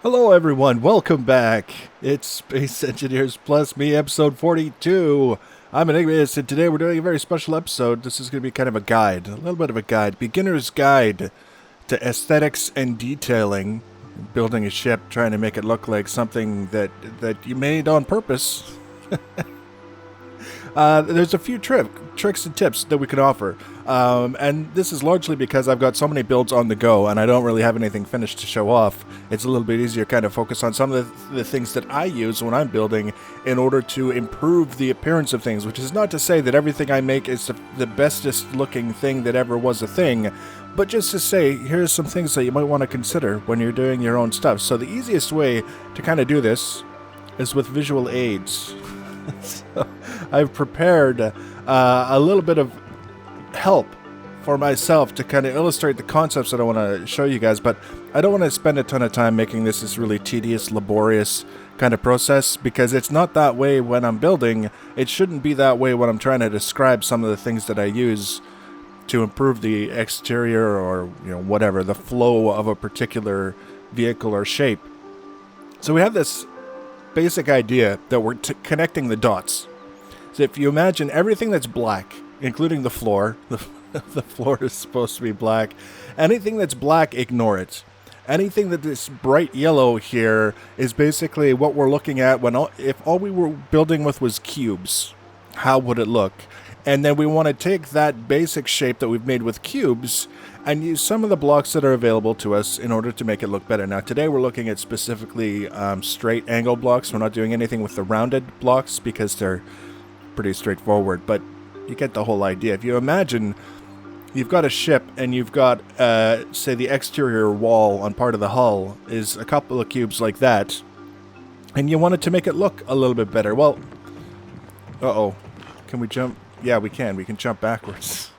Hello, everyone. Welcome back. It's Space Engineers Plus Me, episode 42. I'm Enigmas, and today we're doing a very special episode. This is going to be kind of a guide, a little bit of a guide, beginner's guide to aesthetics and detailing. Building a ship, trying to make it look like something that you made on purpose. There's a few tricks and tips that we can offer. And this is largely because I've got so many builds on the go and I don't really have anything finished to show off. It's a little bit easier to kind of focus on some of the things that I use when I'm building in order to improve the appearance of things, which is not to say that everything I make is the bestest looking thing that ever was a thing, but just to say, here's some things that you might want to consider when you're doing your own stuff. So the easiest way to kind of do this is with visual aids. So I've prepared a little bit of help for myself to kind of illustrate the concepts that I want to show you guys, but I don't want to spend a ton of time making this really tedious, laborious kind of process, because it's not that way when I'm building. It shouldn't be that way when I'm trying to describe some of the things that I use to improve the exterior or whatever, the flow of a particular vehicle or shape. So we have this basic idea that we're connecting the dots. So if you imagine everything that's black, including the floor, the floor is supposed to be black. Anything that's black, ignore it. Anything that is bright yellow here is basically what we're looking at if all we were building with was cubes. How would it look? And then we want to take that basic shape that we've made with cubes and use some of the blocks that are available to us in order to make it look better. Now, today we're looking at specifically straight angle blocks. We're not doing anything with the rounded blocks because they're pretty straightforward, but you get the whole idea. If you imagine you've got a ship and you've got, say, the exterior wall on part of the hull is a couple of cubes like that, and you wanted to make it look a little bit better. Well, can we jump? Yeah, we can. We can jump backwards.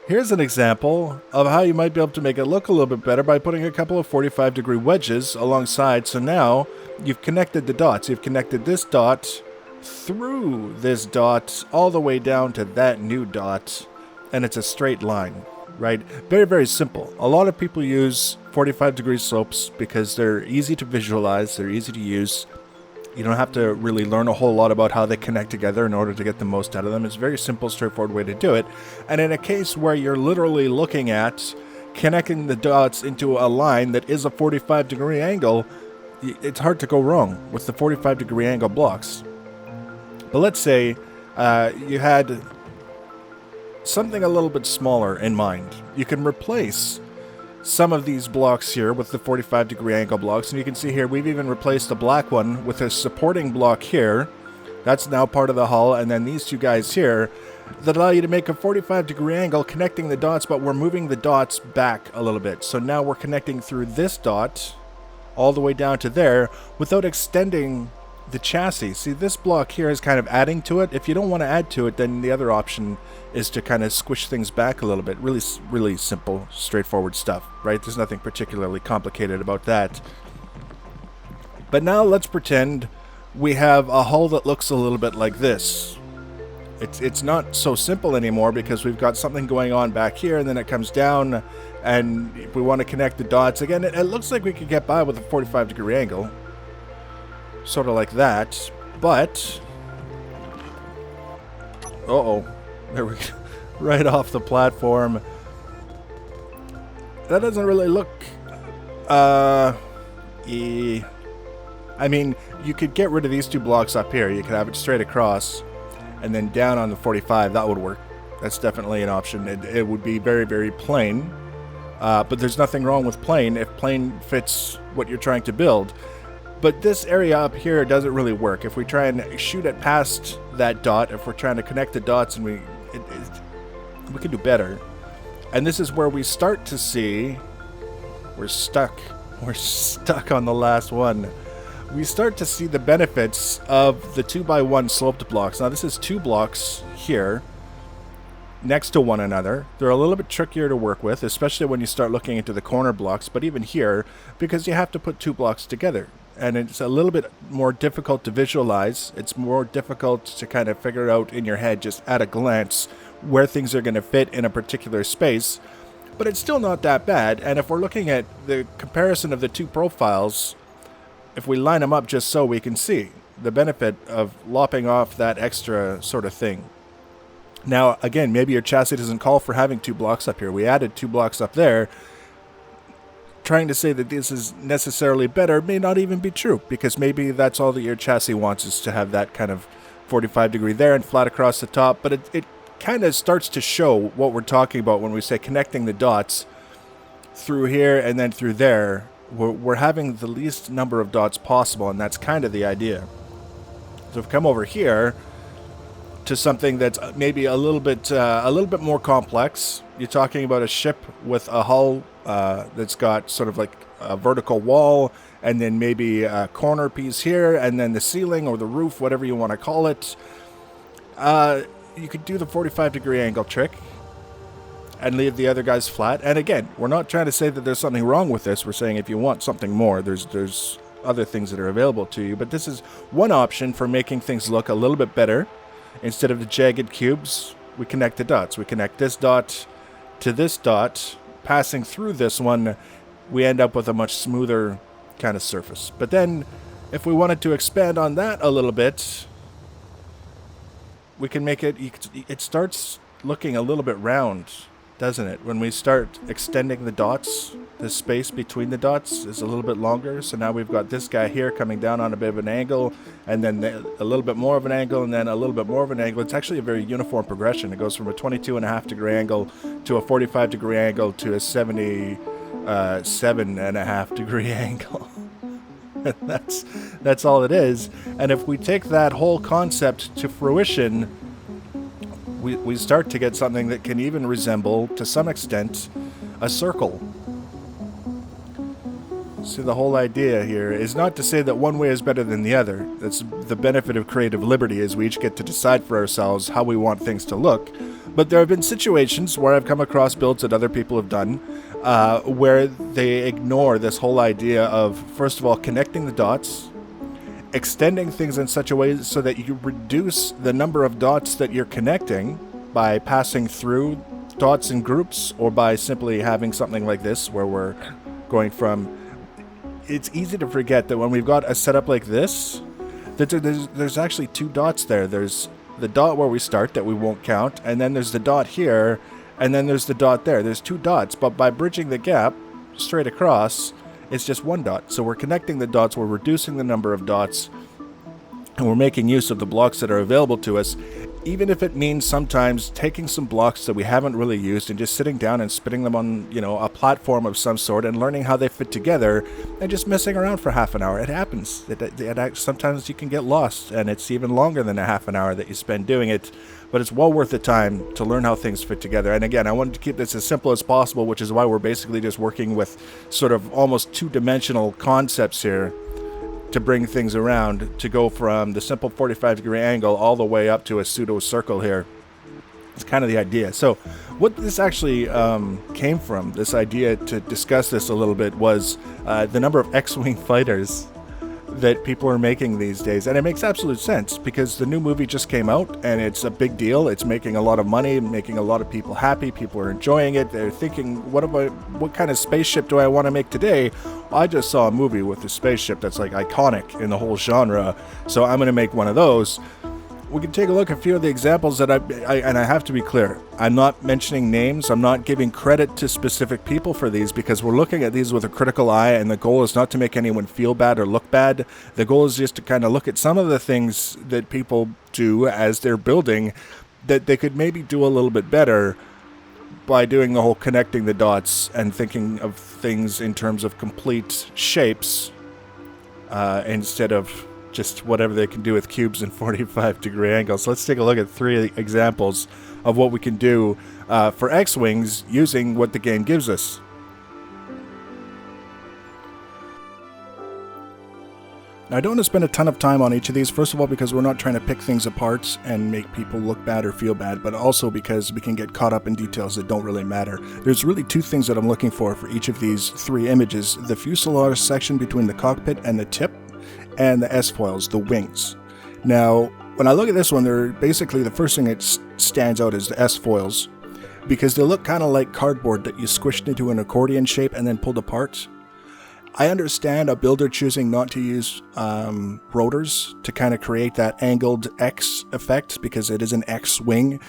Here's an example of how you might be able to make it look a little bit better by putting a couple of 45-degree wedges alongside. So now you've connected the dots. You've connected this dot through this dot all the way down to that new dot, and it's a straight line, right? Very, very simple. A lot of people use 45-degree slopes because they're easy to visualize, they're easy to use. You don't have to really learn a whole lot about how they connect together in order to get the most out of them. It's a very simple, straightforward way to do it. And in a case where you're literally looking at connecting the dots into a line that is a 45-degree angle, it's hard to go wrong with the 45-degree angle blocks. But let's say you had something a little bit smaller in mind. You can replace some of these blocks here with the 45-degree angle blocks, and you can see here we've even replaced the black one with a supporting block here. That's now part of the hull, and then these two guys here that allow you to make a 45-degree angle connecting the dots, but we're moving the dots back a little bit. So now we're connecting through this dot all the way down to there without extending the chassis. See, this block here is kind of adding to it. If you don't want to add to it, then the other option is to kind of squish things back a little bit. Really, really simple, straightforward stuff, right? There's nothing particularly complicated about that. But now let's pretend we have a hull that looks a little bit like this. It's not so simple anymore because we've got something going on back here, and then it comes down, and if we want to connect the dots again, it looks like we could get by with a 45-degree angle. Sort of like that, but there we go. Right off the platform. That doesn't really look I mean, you could get rid of these two blocks up here. You could have it straight across and then down on the 45. That would work. That's definitely an option. It would be very, very plain, but there's nothing wrong with plain if plain fits what you're trying to build. But this area up here doesn't really work. If we try and shoot it past that dot, if we're trying to connect the dots, and we can do better. And this is where we start to see we're stuck on the last one. We start to see the benefits of the 2x1 sloped blocks. Now this is two blocks here next to one another. They're a little bit trickier to work with, especially when you start looking into the corner blocks, but even here, because you have to put two blocks together. And it's a little bit more difficult to visualize. It's more difficult to kind of figure out in your head just at a glance where things are going to fit in a particular space. but it's still not that bad. And if we're looking at the comparison of the two profiles, if we line them up just so, we can see the benefit of lopping off that extra sort of thing. Now, again, maybe your chassis doesn't call for having 2 blocks up here. We added 2 blocks up there. Trying to say that this is necessarily better may not even be true, because maybe that's all that your chassis wants, is to have that kind of 45 degree there and flat across the top. But it kind of starts to show what we're talking about when we say connecting the dots through here and then through there. We're having the least number of dots possible, and that's kind of the idea. So if we come over here to something that's maybe a little bit more complex, you're talking about a ship with a hull that's got sort of like a vertical wall, and then maybe a corner piece here, and then the ceiling or the roof, whatever you want to call it. You could do the 45 degree angle trick and leave the other guys flat. And again, we're not trying to say that there's something wrong with this. We're saying if you want something more, there's other things that are available to you. But this is one option for making things look a little bit better. Instead of the jagged cubes, we connect the dots. We connect this dot to this dot. Passing through this one, we end up with a much smoother kind of surface. But then, if we wanted to expand on that a little bit, we can make it, it starts looking a little bit round, doesn't it? When we start extending the dots, the space between the dots is a little bit longer. So now we've got this guy here coming down on a bit of an angle, and then a little bit more of an angle, and then a little bit more of an angle. It's actually a very uniform progression. It goes from a 22.5 degree angle to a 45 degree angle to a 77.5 degree angle. That's all it is. And if we take that whole concept to fruition, we start to get something that can even resemble, to some extent, a circle. So the whole idea here is not to say that one way is better than the other. That's the benefit of creative liberty, is we each get to decide for ourselves how we want things to look. But there have been situations where I've come across builds that other people have done where they ignore this whole idea of, first of all, connecting the dots, extending things in such a way so that you reduce the number of dots that you're connecting by passing through dots in groups, or by simply having something like this where we're going from... It's easy to forget that when we've got a setup like this, that there's actually 2 dots there. There's the dot where we start that we won't count, and then there's the dot here, and then there's the dot there. There's 2 dots, but by bridging the gap straight across, it's just 1 dot. So we're connecting the dots, we're reducing the number of dots, and we're making use of the blocks that are available to us, even if it means sometimes taking some blocks that we haven't really used and just sitting down and spinning them on, a platform of some sort and learning how they fit together and just messing around for half an hour. It happens. Sometimes you can get lost, and it's even longer than a half an hour that you spend doing it, but it's well worth the time to learn how things fit together. And again, I wanted to keep this as simple as possible, which is why we're basically just working with sort of almost 2-dimensional concepts here to bring things around, to go from the simple 45 degree angle all the way up to a pseudo circle here. It's kind of the idea. So what this actually came from, this idea to discuss this a little bit, was the number of X-Wing fighters that people are making these days. And it makes absolute sense, because the new movie just came out and it's a big deal. It's making a lot of money, making a lot of people happy. People are enjoying it. They're thinking, what kind of spaceship do I want to make today? I just saw a movie with a spaceship that's like iconic in the whole genre, so I'm going to make one of those. We can take a look at a few of the examples that and I have to be clear, I'm not mentioning names, I'm not giving credit to specific people for these, because we're looking at these with a critical eye, and the goal is not to make anyone feel bad or look bad. The goal is just to kind of look at some of the things that people do as they're building that they could maybe do a little bit better by doing the whole connecting the dots and thinking of things in terms of complete shapes instead of just whatever they can do with cubes and 45 degree angles. Let's take a look at 3 examples of what we can do for X-Wings using what the game gives us. Now, I don't want to spend a ton of time on each of these, first of all because we're not trying to pick things apart and make people look bad or feel bad, but also because we can get caught up in details that don't really matter. There's really 2 things that I'm looking for each of these 3 images: the fuselage section between the cockpit and the tip, and the S-foils, the wings. Now, when I look at this one, they're basically, the first thing that stands out is the S-foils. because they look kind of like cardboard that you squished into an accordion shape and then pulled apart. I understand a builder choosing not to use rotors to kind of create that angled X effect because it is an X wing.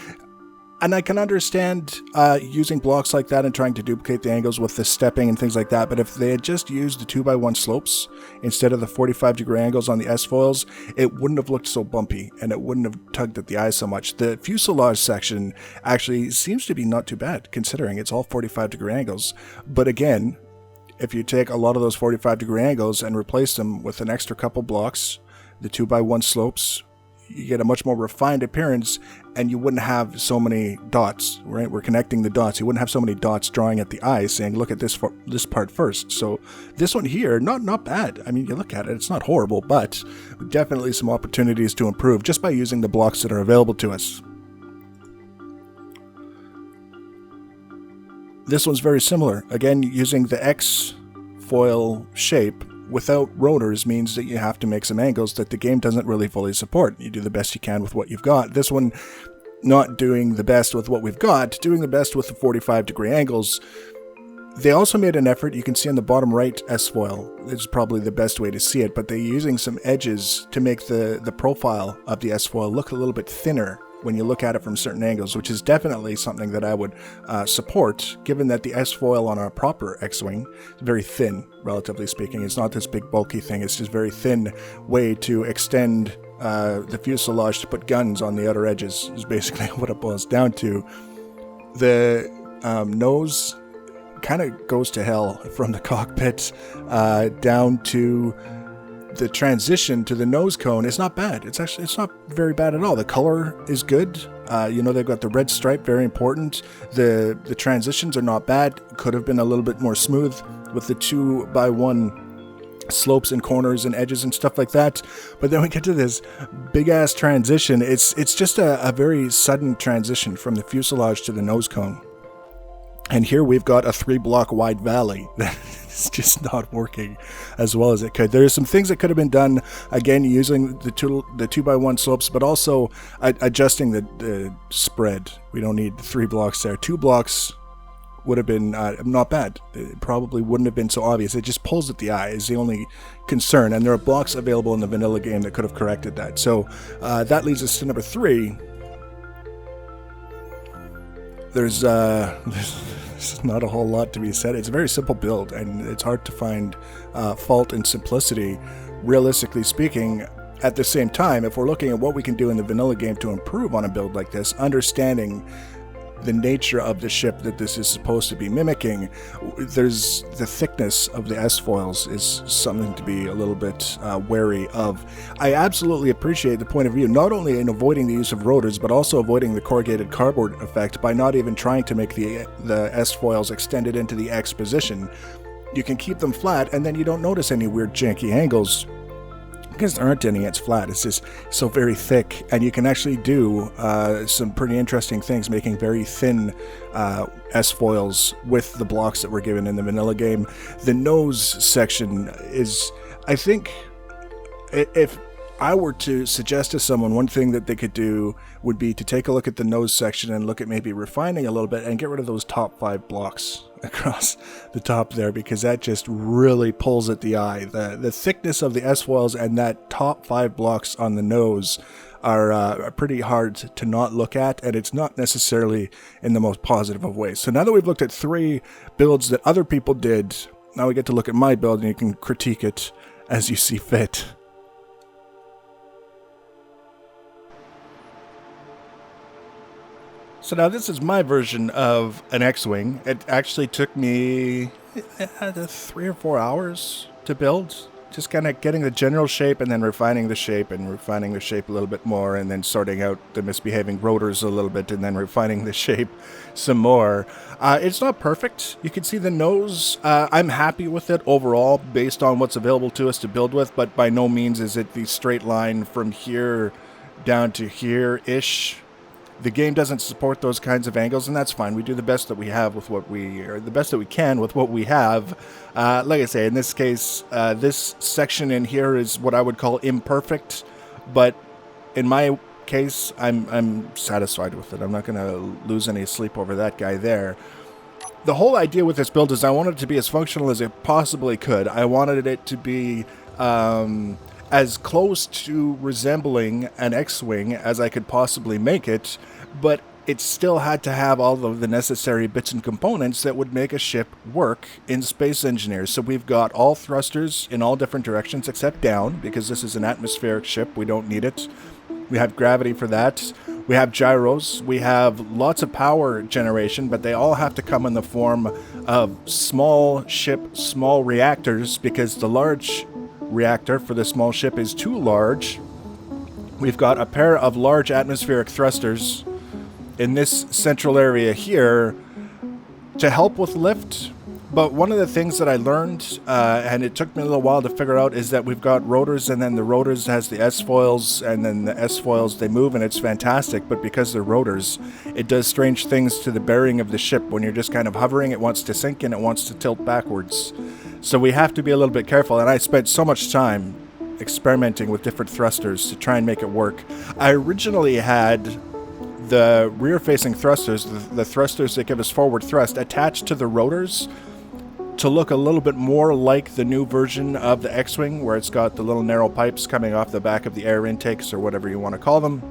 And I can understand using blocks like that and trying to duplicate the angles with the stepping and things like that, but if they had just used the 2x1 slopes instead of the 45-degree angles on the S-foils, it wouldn't have looked so bumpy, and it wouldn't have tugged at the eye so much. The fuselage section actually seems to be not too bad, considering it's all 45-degree angles. But again, if you take a lot of those 45-degree angles and replace them with an extra couple blocks, the 2x1 slopes, you get a much more refined appearance, and you wouldn't have so many dots, right? We're connecting the dots. You wouldn't have so many dots drawing at the eye saying, look at this part first. So this one here, not bad. I mean, you look at it, it's not horrible, but definitely some opportunities to improve just by using the blocks that are available to us. This one's very similar. Again, using the X foil shape without rotors means that you have to make some angles that the game doesn't really fully support. You do the best you can with what you've got. This one, not doing the best with what we've got, doing the best with the 45-degree angles. They also made an effort, you can see on the bottom right S-foil, this is probably the best way to see it, but they're using some edges to make the profile of the S-foil look a little bit thinner when you look at it from certain angles, which is definitely something that I would support, given that the S-foil on a proper X-wing is very thin, relatively speaking. It's not this big bulky thing, it's just very thin way to extend the fuselage to put guns on the outer edges, is basically what it boils down to. The nose kind of goes to hell from the cockpit down to the transition to the nose cone. Is not bad. It's not very bad at all. The color is good. They've got the red stripe, very important. The transitions are not bad. Could have been a little bit more smooth with the 2x1 slopes and corners and edges and stuff like that. But then we get to this big ass transition. It's just a very sudden transition from the fuselage to the nose cone. And here we've got a 3-block wide valley that is just not working as well as it could. There are some things that could have been done, again, using the 2x1 slopes, but also adjusting the spread. We don't need 3 blocks there. 2 blocks would have been not bad. It probably wouldn't have been so obvious. It just pulls at the eye is the only concern. And there are blocks available in the vanilla game that could have corrected that. So that leads us to number 3. There's not a whole lot to be said. It's a very simple build, and it's hard to find fault in simplicity, realistically speaking. At the same time, if we're looking at what we can do in the vanilla game to improve on a build like this, understanding the nature of the ship that this is supposed to be mimicking, there's the thickness of the S-foils is something to be a little bit wary of. I absolutely appreciate the point of view, not only in avoiding the use of rotors, but also avoiding the corrugated cardboard effect by not even trying to make the S-foils extended into the X position. You can keep them flat, and then you don't notice any weird janky angles, because there aren't any. It's flat. It's just so very thick, and you can actually do some pretty interesting things, making very thin S-foils with the blocks that were given in the vanilla game. The nose section is, I think, if I were to suggest to someone one thing that they could do would be to take a look at the nose section and look at maybe refining a little bit and get rid of those top 5 blocks across the top there, because that just really pulls at the eye. The thickness of the S-foils and that top 5 blocks on the nose are pretty hard to not look at, and it's not necessarily in the most positive of ways. So now that we've looked at 3 builds that other people did, now we get to look at my build, and you can critique it as you see fit. So now this is my version of an X-Wing. It actually took me 3 or 4 hours to build. Just kind of getting the general shape and then refining the shape and refining the shape a little bit more, and then sorting out the misbehaving rotors a little bit and then refining the shape some more. It's not perfect. You can see the nose. I'm happy with it overall based on what's available to us to build with, but by no means is it the straight line from here down to here-ish. The game doesn't support those kinds of angles, and that's fine. We do the best that we have with what the best that we can with what we have. Like I say, in this case, this section in here is what I would call imperfect, but in my case, I'm satisfied with it. I'm not going to lose any sleep over that guy there. The whole idea with this build is I wanted it to be as functional as it possibly could. I wanted it to be as close to resembling an X-Wing as I could possibly make it, but it still had to have all of the necessary bits and components that would make a ship work in Space Engineers. So we've got all thrusters in all different directions except down, because this is an atmospheric ship. We don't need it. We have gravity for that. We have gyros. We have lots of power generation, but they all have to come in the form of small ship, small reactors, because the large reactor for the small ship is too large. We've got a pair of large atmospheric thrusters in this central area here to help with lift. But one of the things that I learned, and it took me a little while to figure out, is that we've got rotors, and then the rotors has the S-foils, and then the S-foils, they move, and it's fantastic. But because they're rotors, it does strange things to the bearing of the ship. When you're just kind of hovering, it wants to sink, and it wants to tilt backwards. So we have to be a little bit careful, and I spent so much time experimenting with different thrusters to try and make it work. I originally had the rear-facing thrusters, the thrusters that give us forward thrust, attached to the rotors to look a little bit more like the new version of the X-Wing, where it's got the little narrow pipes coming off the back of the air intakes, or whatever you want to call them.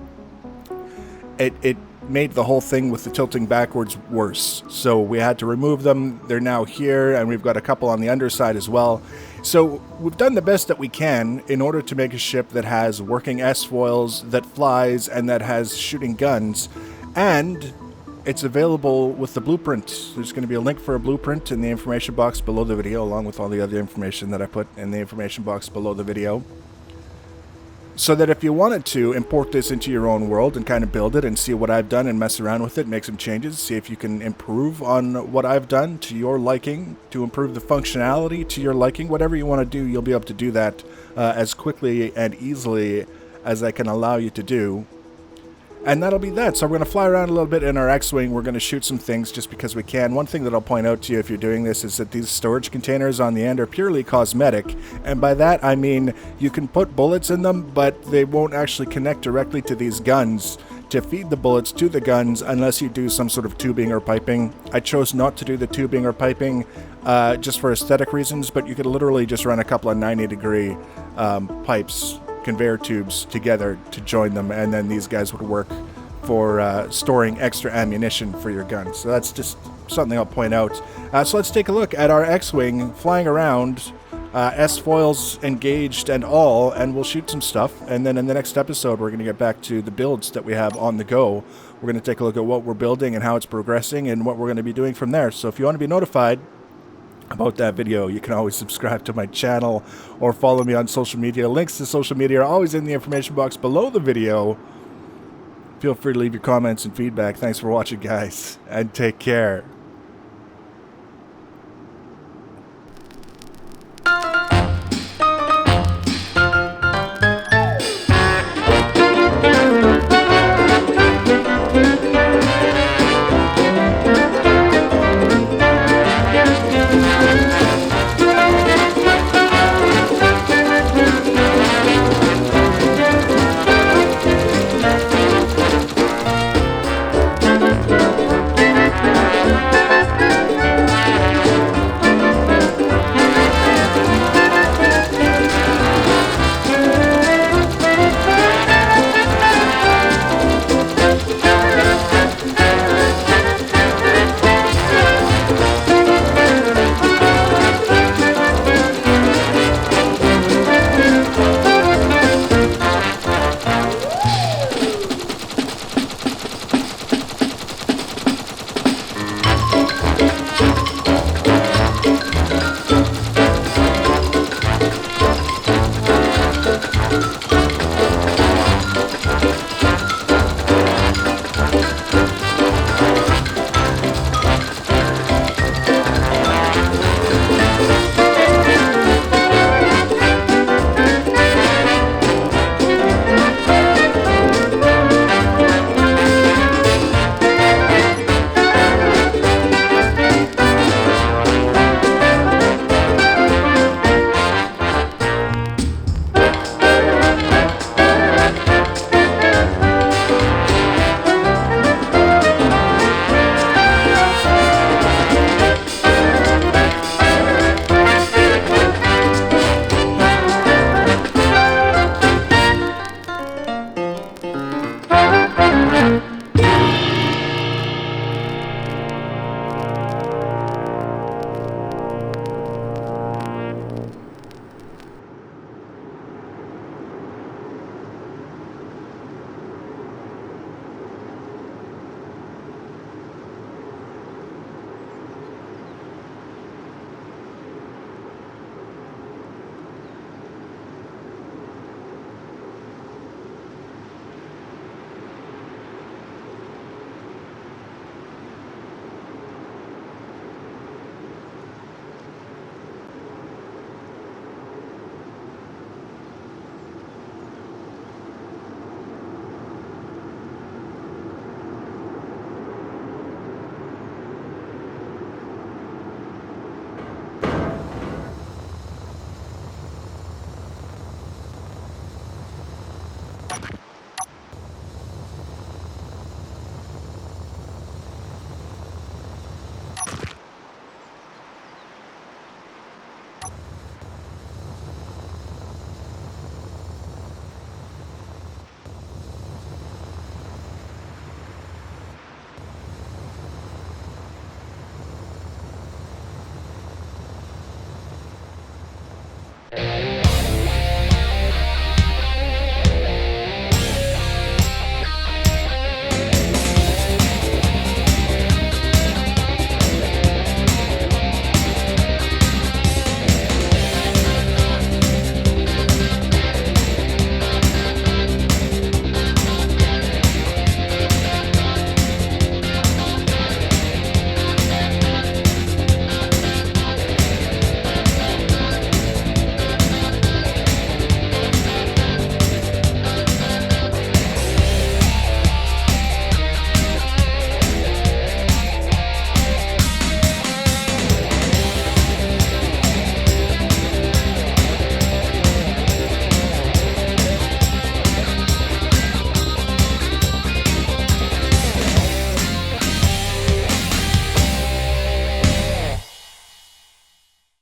It made the whole thing with the tilting backwards worse. So we had to remove them. They're now here, and we've got a couple on the underside as well. So we've done the best that we can in order to make a ship that has working S-foils, that flies, and that has shooting guns. And it's available with the blueprint. There's going to be a link for a blueprint in the information box below the video, along with all the other information that I put in the information box below the video. So that if you wanted to import this into your own world and kind of build it and see what I've done and mess around with it, make some changes, see if you can improve on what I've done to your liking, to improve the functionality to your liking, whatever you want to do, you'll be able to do that as quickly and easily as I can allow you to do. And that'll be that. So we're going to fly around a little bit in our X-Wing. We're going to shoot some things just because we can. One thing that I'll point out to you if you're doing this is that these storage containers on the end are purely cosmetic. And by that, I mean you can put bullets in them, but they won't actually connect directly to these guns to feed the bullets to the guns unless you do some sort of tubing or piping. I chose not to do the tubing or piping just for aesthetic reasons, but you could literally just run a couple of 90-degree pipes, conveyor tubes together to join them, and then these guys would work for storing extra ammunition for your gun. So that's just something I'll point out. So let's take a look at our X-Wing flying around, S-foils engaged and all, and we'll shoot some stuff. And then in the next episode, we're going to get back to the builds that we have on the go. We're going to take a look at what we're building and how it's progressing and what we're going to be doing from there. So if you want to be notified about that video, you can always subscribe to my channel or follow me on social media. Links to social media are always in the information box below the video. Feel free to leave your comments and feedback. Thanks for watching, guys, and take care.